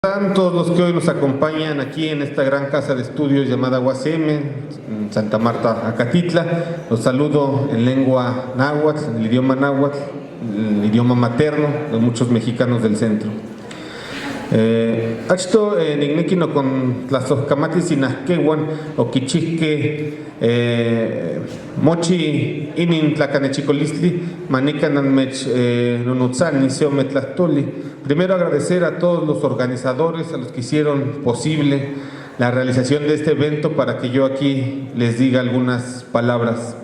están todos los que hoy nos acompañan aquí en esta gran casa de estudios llamada UACM, en Santa Marta, Acatitla? Los saludo en lengua náhuatl, en el idioma náhuatl, el idioma materno de muchos mexicanos del centro. Achto nignikino con tlazocamatis inahkewan oquichihque mochi inin tlacanechicolistli manicananmech nunutzal niseo metlahtoli. Primero agradecer a todos los organizadores, a los que hicieron posible la realización de este evento para que yo aquí les diga algunas palabras.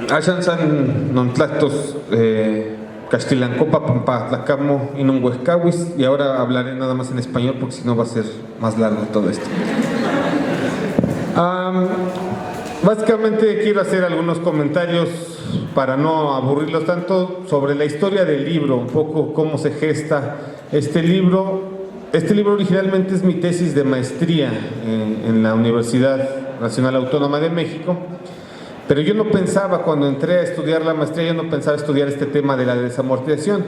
Ashansan nontlactos Castilancopa, Pampa, Tlacamo y Nunhuescawis, y ahora hablaré nada más en español porque si no va a ser más largo todo esto. Básicamente quiero hacer algunos comentarios para no aburrirlos tanto sobre la historia del libro, un poco cómo se gesta este libro. Este libro originalmente es mi tesis de maestría en la Universidad Nacional Autónoma de México. Pero yo no pensaba, cuando entré a estudiar la maestría, yo no pensaba estudiar este tema de la desamortización.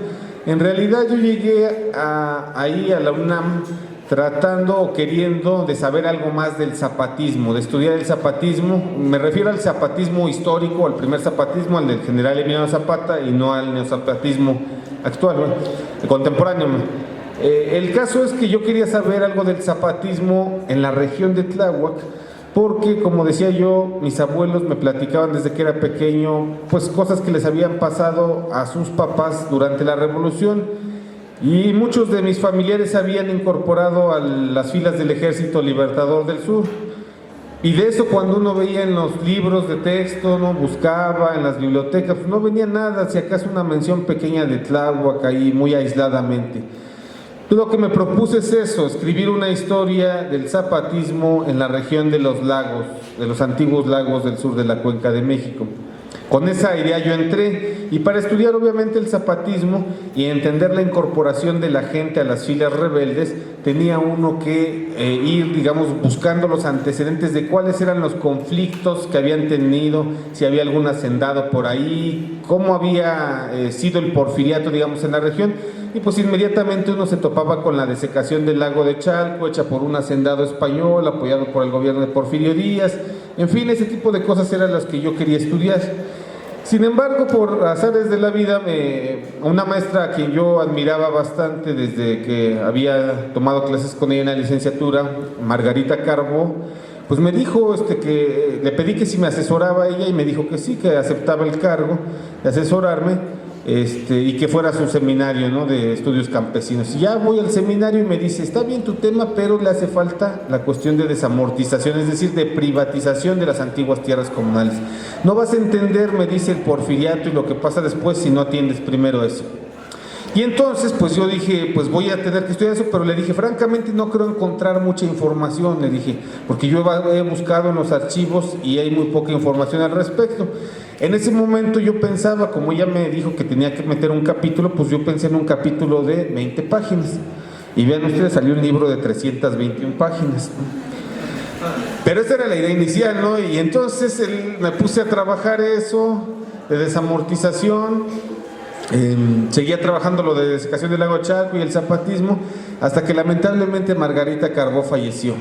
En realidad yo llegué ahí a la UNAM tratando o queriendo de saber algo más del zapatismo, de estudiar el zapatismo. Me refiero al zapatismo histórico, al primer zapatismo, al del general Emiliano Zapata, y no al neozapatismo actual, ¿no? Contemporáneo. El caso es que yo quería saber algo del zapatismo en la región de Tláhuac, porque, como decía yo, mis abuelos me platicaban desde que era pequeño, pues cosas que les habían pasado a sus papás durante la Revolución, y muchos de mis familiares se habían incorporado a las filas del Ejército Libertador del Sur. Y de eso, cuando uno veía en los libros de texto, no buscaba en las bibliotecas, pues no venía nada, si acaso una mención pequeña de Tláhuac ahí muy aisladamente. Lo que me propuse es eso, escribir una historia del zapatismo en la región de los lagos, de los antiguos lagos del sur de la Cuenca de México. Con esa idea yo entré, y para estudiar obviamente el zapatismo y entender la incorporación de la gente a las filas rebeldes, tenía uno que ir, digamos, buscando los antecedentes de cuáles eran los conflictos que habían tenido, si había algún hacendado por ahí, cómo había sido el porfiriato, digamos, en la región. Y pues inmediatamente uno se topaba con la desecación del lago de Chalco, hecha por un hacendado español, apoyado por el gobierno de Porfirio Díaz. En fin, ese tipo de cosas eran las que yo quería estudiar. Sin embargo, por azares de la vida, una maestra a quien yo admiraba bastante desde que había tomado clases con ella en la licenciatura, Margarita Carbó, pues me dijo que le pedí que si me asesoraba a ella, y me dijo que sí, que aceptaba el cargo de asesorarme. Y que fuera a su seminario, ¿no?, de estudios campesinos. Y ya voy al seminario y me dice, está bien tu tema, pero le hace falta la cuestión de desamortización, es decir, de privatización de las antiguas tierras comunales. No vas a entender, me dice, el porfiriato y lo que pasa después si no atiendes primero eso. Y entonces, pues yo dije, pues voy a tener que estudiar eso, pero le dije, francamente no creo encontrar mucha información, le dije, porque yo he buscado en los archivos y hay muy poca información al respecto. En ese momento yo pensaba, como ella me dijo que tenía que meter un capítulo, pues yo pensé en un capítulo de 20 páginas. Y vean ustedes, salió un libro de 321 páginas. Pero esa era la idea inicial, ¿no? Y entonces me puse a trabajar eso, de desamortización. Seguía trabajando lo de desecación del lago Chalco y el zapatismo, hasta que lamentablemente Margarita Carbó falleció.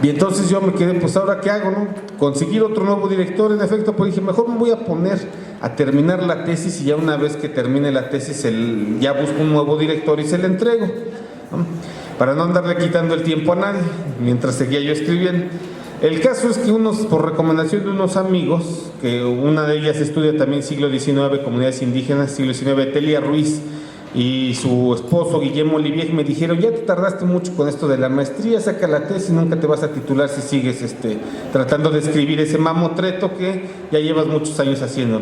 Y entonces yo me quedé, pues ahora qué hago, ¿no? Conseguir otro nuevo director, en efecto, pues dije, mejor me voy a poner a terminar la tesis, y ya una vez que termine la tesis ya busco un nuevo director y se le entrego, ¿no?, para no andarle quitando el tiempo a nadie mientras seguía yo escribiendo. El caso es que por recomendación de unos amigos, que una de ellas estudia también siglo XIX, comunidades indígenas, siglo XIX, Telia Ruiz, y su esposo Guillermo Olivier, me dijeron, ya te tardaste mucho con esto de la maestría, saca la tesis, nunca te vas a titular si sigues tratando de escribir ese mamotreto que ya llevas muchos años haciendo.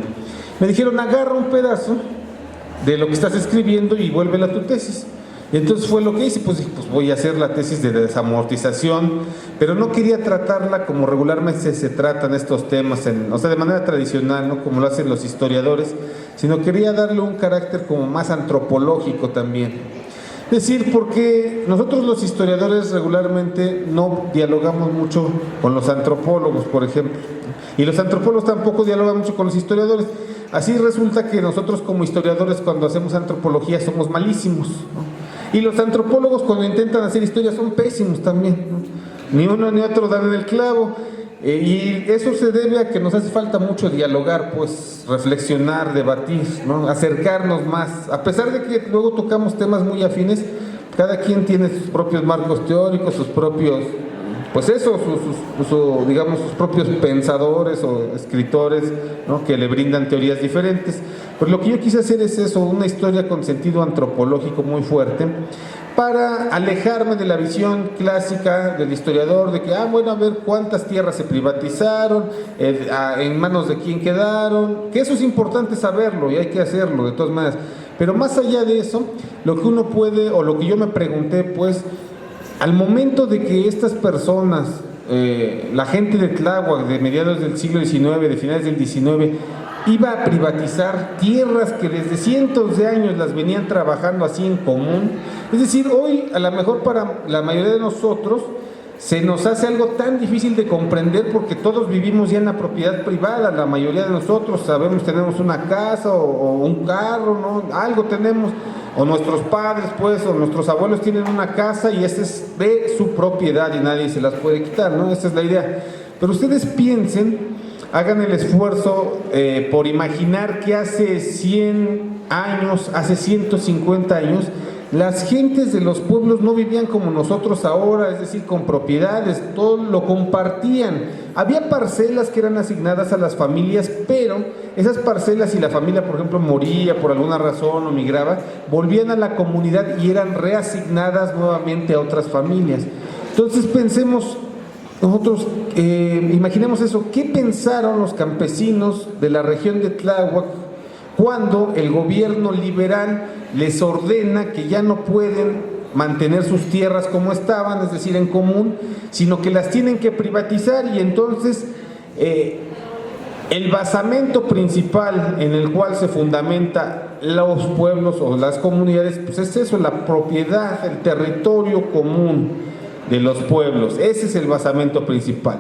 Me dijeron, agarra un pedazo de lo que estás escribiendo y vuélvela a tu tesis. Y entonces fue lo que hice, pues dije, pues voy a hacer la tesis de desamortización, pero no quería tratarla como regularmente se tratan estos temas, o sea, de manera tradicional, ¿no?, como lo hacen los historiadores, sino quería darle un carácter como más antropológico también. Es decir, porque nosotros los historiadores regularmente no dialogamos mucho con los antropólogos, por ejemplo, y los antropólogos tampoco dialogan mucho con los historiadores. Así resulta que nosotros como historiadores, cuando hacemos antropología, somos malísimos, ¿no? Y los antropólogos cuando intentan hacer historia son pésimos también, ¿no? Ni uno ni otro dan en el clavo. Y eso se debe a que nos hace falta mucho dialogar, pues reflexionar, debatir, ¿no? Acercarnos más. A pesar de que luego tocamos temas muy afines, cada quien tiene sus propios marcos teóricos, sus propios, pues eso, digamos, sus propios pensadores o escritores, ¿no? Que le brindan teorías diferentes. Pues lo que yo quise hacer es eso, una historia con sentido antropológico muy fuerte, para alejarme de la visión clásica del historiador de que, bueno, a ver cuántas tierras se privatizaron, en manos de quién quedaron, que eso es importante saberlo y hay que hacerlo de todas maneras. Pero más allá de eso, lo que uno puede, o lo que yo me pregunté, pues, al momento de que estas personas, la gente de Tláhuac de mediados del siglo XIX, de finales del XIX, iba a privatizar tierras que desde cientos de años las venían trabajando así en común. Es decir, hoy a lo mejor para la mayoría de nosotros se nos hace algo tan difícil de comprender porque todos vivimos ya en la propiedad privada, la mayoría de nosotros sabemos, tenemos una casa o un carro, ¿no? Algo tenemos, o nuestros padres pues, o nuestros abuelos tienen una casa y esa es de su propiedad y nadie se las puede quitar, ¿no? Esa es la idea. Pero ustedes piensen, hagan el esfuerzo por imaginar que hace 100 años, hace 150 años, las gentes de los pueblos no vivían como nosotros ahora, es decir, con propiedades, todo lo compartían. Había parcelas que eran asignadas a las familias, pero esas parcelas, si la familia, por ejemplo, moría por alguna razón o migraba, volvían a la comunidad y eran reasignadas nuevamente a otras familias. Entonces pensemos, nosotros imaginemos eso, ¿qué pensaron los campesinos de la región de Tláhuac cuando el gobierno liberal les ordena que ya no pueden mantener sus tierras como estaban, es decir, en común, sino que las tienen que privatizar? Y entonces el basamento principal en el cual se fundamenta los pueblos o las comunidades, pues es eso, la propiedad, el territorio común de los pueblos. Ese es el basamento principal.